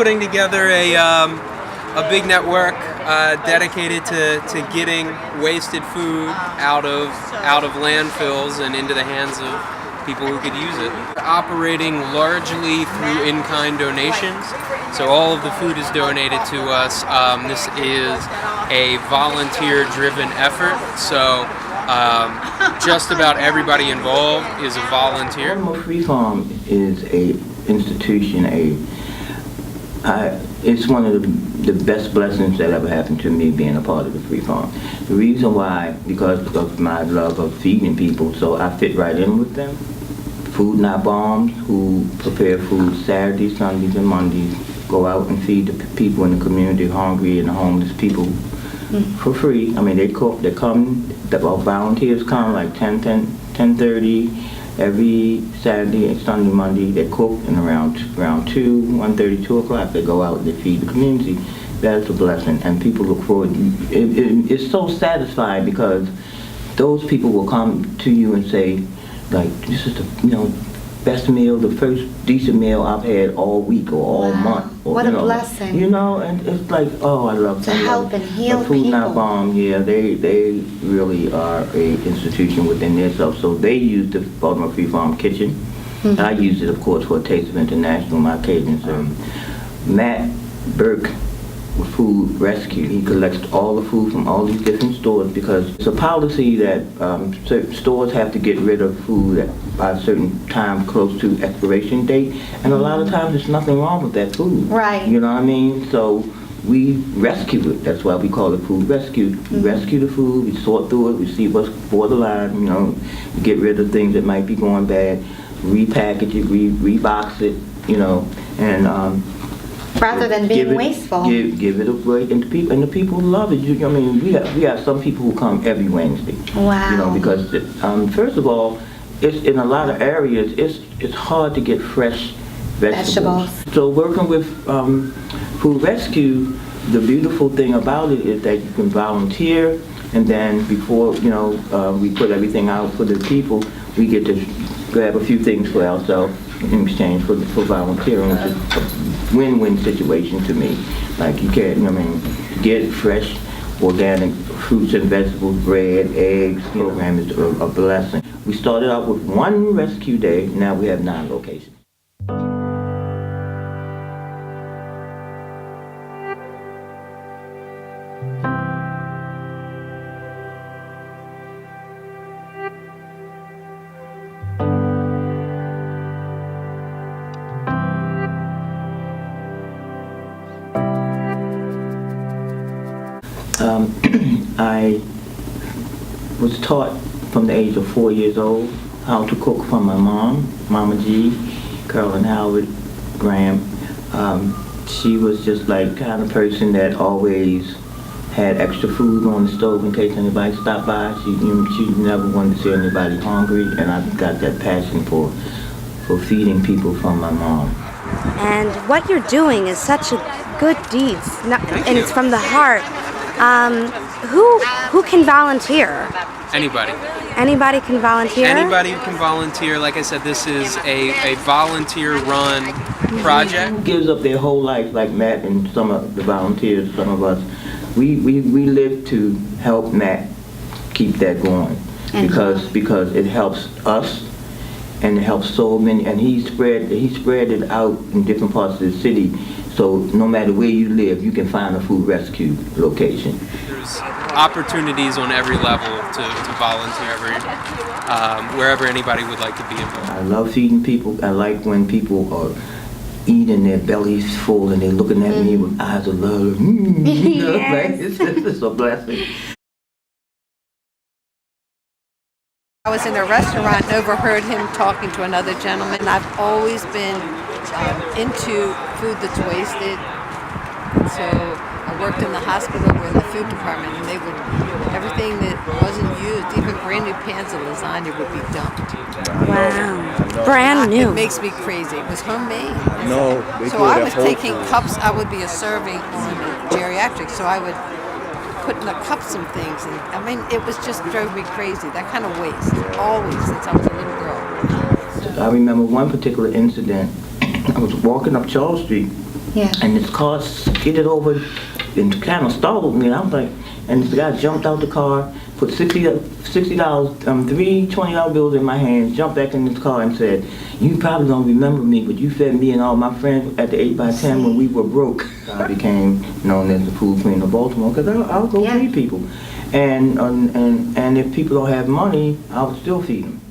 putting together a big network dedicated to getting wasted food out of landfills and into the hands of people who could use it. We're operating largely through in-kind donations, so all of the food is donated to us. This is a volunteer-driven effort, so just about everybody involved is a volunteer. Baltimore Free Farm is a institution. It's one of the best blessings that ever happened to me being a part of the Free Farm. The reason why, because of my love of feeding people, so I fit right in with them. Food Not Bombs, who prepare food Saturdays, Sundays, and Mondays, go out and feed the people in the community, hungry and homeless people, for free. I mean, they cook, they come, the volunteers come like 10:30 every Saturday and Sunday, Monday. They cook, and around 1:30, 2 o'clock, they go out and they feed the community. That's a blessing, and people look forward. It's so satisfying because those people will come to you and say, like, this is the best meal, the first decent meal I've had all week or all month. Or, what a blessing. And it's like, oh, I love to help and heal the Food people. Not Bomb, yeah, they really are a institution within themselves. So they use the Baltimore Free Farm kitchen. I use it, of course, for a Taste of International, my catering service. Matt Burke with Food Rescue. He collects all the food from all these different stores because it's a policy that certain stores have to get rid of food by a certain time close to expiration date, and a lot of times there's nothing wrong with that food. Right. You know what I mean? So we rescue it. That's why we call it Food Rescue. We rescue the food, we sort through it, we see what's borderline, we get rid of things that might be going bad, repackage it, rebox it, and rather than being wasteful. Give it away, and the people love it. We have some people who come every Wednesday. Wow. Because first of all, it's in a lot of areas. It's hard to get fresh vegetables. So working with Food Rescue, the beautiful thing about it is that you can volunteer, and then before we put everything out for the people, we get to grab a few things for ourselves in exchange for volunteering, which is a win-win situation to me. Like, you can't, get fresh, organic fruits and vegetables, bread, eggs. The program is a blessing. We started out with one rescue day, now we have 9 locations. I was taught from the age of 4 years old how to cook from my mom, Mama G, Carolyn Howard Graham. She was just like kind of person that always had extra food on the stove in case anybody stopped by. She never wanted to see anybody hungry, and I got that passion for feeding people from my mom. And what you're doing is such a good deed, and it's from the heart. Who can volunteer? Anybody. Anybody can volunteer? Anybody can volunteer. Like I said, this is a volunteer-run project. Who gives up their whole life, like Matt and some of the volunteers, some of us. We live to help Matt keep that going because it helps us and it helps so many. And he spread it out in different parts of the city. So no matter where you live, you can find a food rescue location. There's opportunities on every level to volunteer wherever anybody would like to be involved. I love feeding people. I like when people are eating, their bellies full, and they're looking at me with eyes of love. Yes. It's a blessing. I was in a restaurant and overheard him talking to another gentleman. I've always been into food that's wasted. So I worked in the hospital or in the food department, and everything that wasn't used, even brand new pans of lasagna, would be dumped. Wow. Brand new. It makes me crazy. It was homemade. No, so I was taking cups. I would be a serving on geriatrics, so I would put in the cups some things, and it was just drove me crazy. That kind of waste, always, since I was a little girl. I remember one particular incident. I was walking up Charles Street Yeah. And this car skidded over and kind of startled me. And I was like, and the guy jumped out the car, put $60, three $20 bills in my hands, jumped back in his car and said, "You probably don't remember me, but you fed me and all my friends at the 8x10 when we were broke." I became known as the food queen of Baltimore because I'll go feed people. And if people don't have money, I'll still feed them.